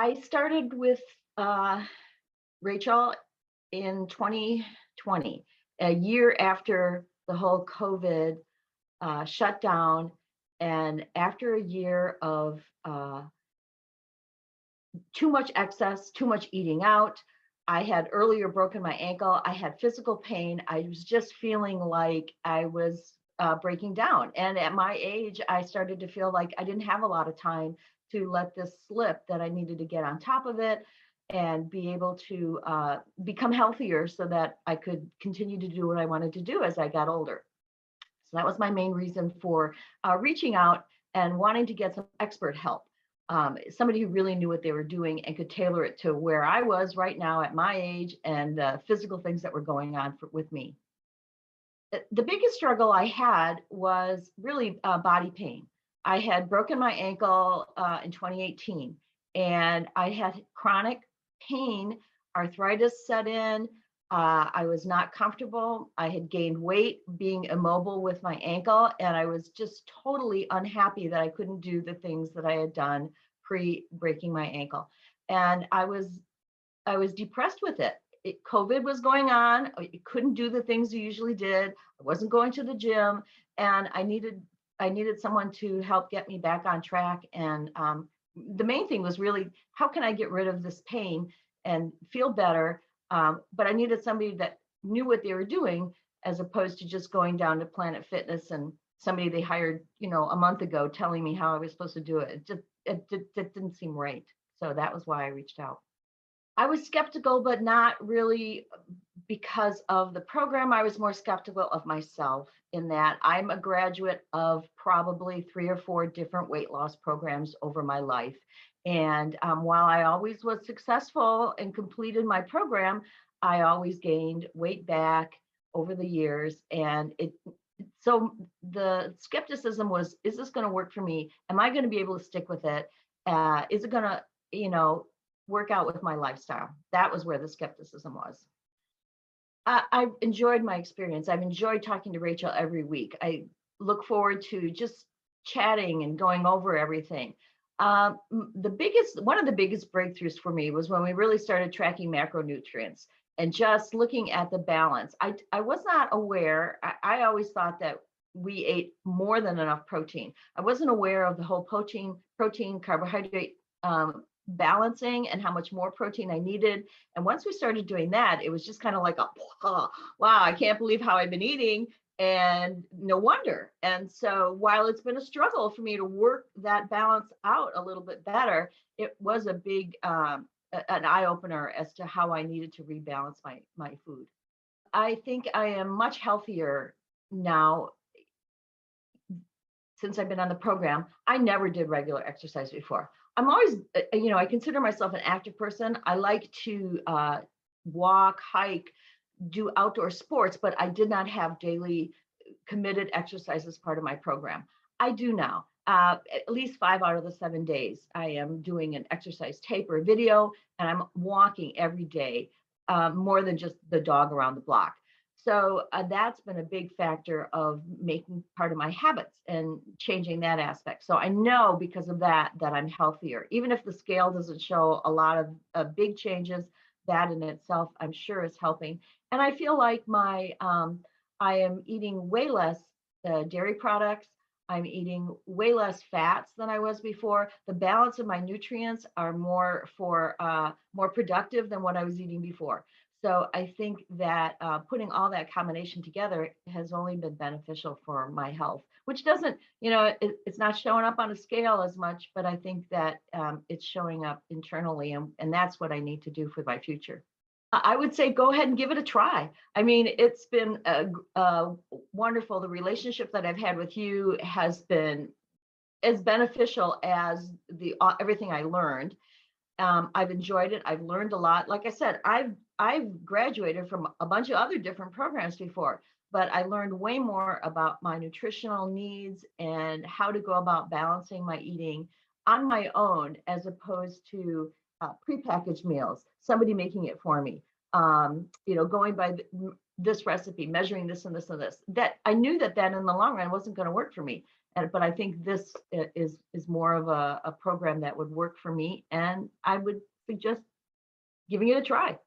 I started with Rachel in 2020, a year after the whole COVID shutdown, and after a year of too much excess, too much eating out. I had earlier broken my ankle. I had physical pain. I was just feeling like I was breaking down. And at my age, I started to feel like I didn't have a lot of time to let this slip, that I needed to get on top of it and be able to become healthier so that I could continue to do what I wanted to do as I got older. So that was my main reason for reaching out and wanting to get some expert help. Somebody who really knew what they were doing and could tailor it to where I was right now at my age and the physical things that were going on with me. The biggest struggle I had was really body pain. I had broken my ankle in 2018, and I had chronic pain, arthritis set in. I was not comfortable. I had gained weight being immobile with my ankle, and I was just totally unhappy that I couldn't do the things that I had done pre-breaking my ankle. And I was depressed with it. COVID was going on. I couldn't do the things you usually did. I wasn't going to the gym, and I needed someone to help get me back on track. And the main thing was really, how can I get rid of this pain and feel better? But I needed somebody that knew what they were doing, as opposed to just going down to Planet Fitness and somebody they hired, a month ago telling me how I was supposed to do it. It didn't seem right. So that was why I reached out. I was skeptical, but not really because of the program. I was more skeptical of myself, in that I'm a graduate of probably 3 or 4 different weight loss programs over my life. And while I always was successful and completed my program, I always gained weight back over the years. And so the skepticism was, is this going to work for me? Am I going to be able to stick with it? Is it going to, work out with my lifestyle? That was where the skepticism was. I've enjoyed my experience. I've enjoyed talking to Rachel every week. I look forward to just chatting and going over everything. One of the biggest breakthroughs for me was when we really started tracking macronutrients and just looking at the balance. I was not aware. I always thought that we ate more than enough protein. I wasn't aware of the whole protein carbohydrate balancing and how much more protein I needed. And once we started doing that, it was just kind of like wow, I can't believe how I've been eating, and no wonder. And so while it's been a struggle for me to work that balance out a little bit better, it was a big an eye opener as to how I needed to rebalance my food. I think I am much healthier now since I've been on the program. I never did regular exercise before. I'm always, I consider myself an active person. I like to walk, hike, do outdoor sports, but I did not have daily committed exercise as part of my program. I do now. At least 5 out of the 7 days, I am doing an exercise tape or video, and I'm walking every day, more than just the dog around the block. So that's been a big factor of making part of my habits and changing that aspect. So I know because of that I'm healthier. Even if the scale doesn't show a lot of big changes, that in itself, I'm sure, is helping. And I feel like I am eating way less dairy products. I'm eating way less fats than I was before. The balance of my nutrients are more productive than what I was eating before. So I think that putting all that combination together has only been beneficial for my health, which doesn't, it's not showing up on a scale as much, but I think that it's showing up internally, and that's what I need to do for my future. I would say go ahead and give it a try. I mean, it's been wonderful. The relationship that I've had with you has been as beneficial as everything I learned. I've enjoyed it. I've learned a lot. Like I said, I've graduated from a bunch of other different programs before, but I learned way more about my nutritional needs and how to go about balancing my eating on my own, as opposed to prepackaged meals, somebody making it for me, going by this recipe, measuring this and this and this. That I knew that in the long run wasn't going to work for me. but I think this is more of a program that would work for me, and I would suggest giving it a try.